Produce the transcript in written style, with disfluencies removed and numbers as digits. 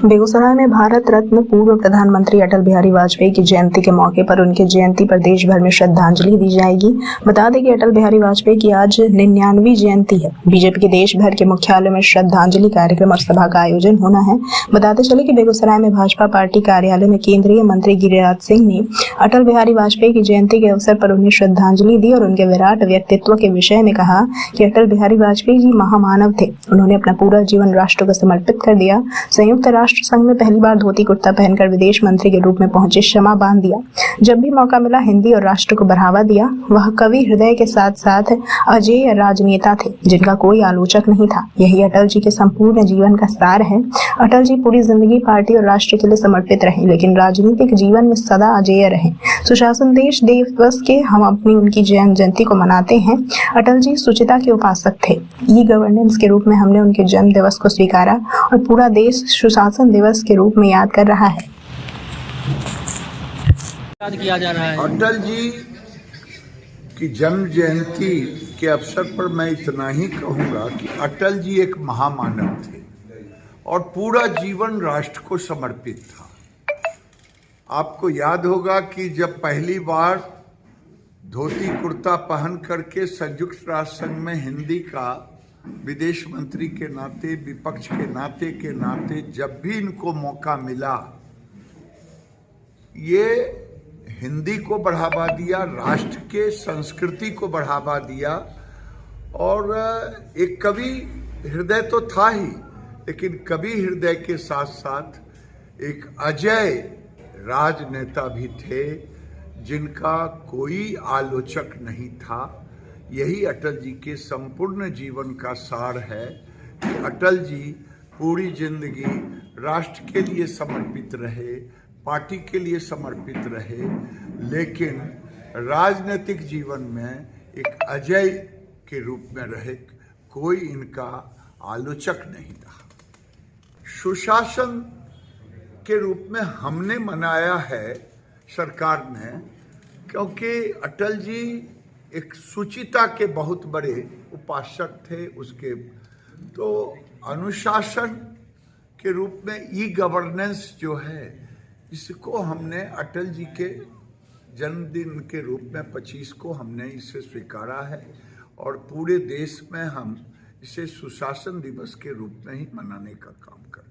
बेगूसराय में भारत रत्न पूर्व प्रधानमंत्री अटल बिहारी वाजपेयी की जयंती के मौके पर उनकी जयंती पर देश भर में श्रद्धांजलि दी जाएगी। बता दें कि अटल बिहारी वाजपेयी की आज 99वीं जयंती है। बीजेपी के देश भर के मुख्यालय में श्रद्धांजलि कार्यक्रम और सभा का आयोजन होना है। बताते चले कि बेगूसराय में भाजपा पार्टी कार्यालय में केंद्रीय मंत्री गिरिराज सिंह ने अटल बिहारी वाजपेयी की जयंती के अवसर पर उन्हें श्रद्धांजलि दी और उनके विराट व्यक्तित्व के विषय में कहा कि अटल बिहारी वाजपेयी जी महामानव थे। उन्होंने अपना पूरा जीवन राष्ट्र को समर्पित कर दिया। संयुक्त राष्ट्र संघ में पहली बार धोती कुर्ता पहनकर विदेश मंत्री के रूप में पहुंचे, क्षमा बांध दिया। जब भी मौका मिला हिंदी और राष्ट्र को बढ़ावा दिया। वह कवि हृदय के साथ साथ अजेय राजनेता थे जिनका कोई आलोचक नहीं था। यही अटल जी के संपूर्ण जीवन का सार है। अटल जी पूरी जिंदगी पार्टी और राष्ट्र के लिए समर्पित रहे, लेकिन राजनीतिक जीवन में सदा अजेय रहे। सुशासन देश दिवस के हम अपनी उनकी जयंती को मनाते हैं। अटल जी सुचिता के उपासक थे। ई गवर्नेंस के रूप में हमने उनके जन्म दिवस को स्वीकारा और पूरा देश सुशासन दिवस के रूप में याद कर रहा है। याद किया जा रहा है अटल जी की जन्म जयंती के अवसर पर मैं इतना ही कहूँगा कि अटल जी एक महामानव थे और पूरा जीवन राष्ट्र को समर्पित था। आपको याद होगा कि जब पहली बार धोती कुर्ता पहन करके संयुक्त राष्ट्र संघ में हिंदी का विदेश मंत्री के नाते, विपक्ष के नाते जब भी इनको मौका मिला, ये हिंदी को बढ़ावा दिया, राष्ट्र के संस्कृति को बढ़ावा दिया। और एक कवि हृदय तो था ही, लेकिन कवि हृदय के साथ साथ एक अजेय राजनेता भी थे जिनका कोई आलोचक नहीं था। यही अटल जी के संपूर्ण जीवन का सार है कि अटल जी पूरी जिंदगी राष्ट्र के लिए समर्पित रहे, पार्टी के लिए समर्पित रहे, लेकिन राजनीतिक जीवन में एक अजेय के रूप में रहे। कोई इनका आलोचक नहीं था। सुशासन के रूप में हमने मनाया है सरकार ने, क्योंकि अटल जी एक सुचिता के बहुत बड़े उपासक थे। उसके तो अनुशासन के रूप में ई गवर्नेंस जो है, इसको हमने अटल जी के जन्मदिन के रूप में 25 को हमने इसे स्वीकारा है और पूरे देश में हम इसे सुशासन दिवस के रूप में ही मनाने का काम करते हैं।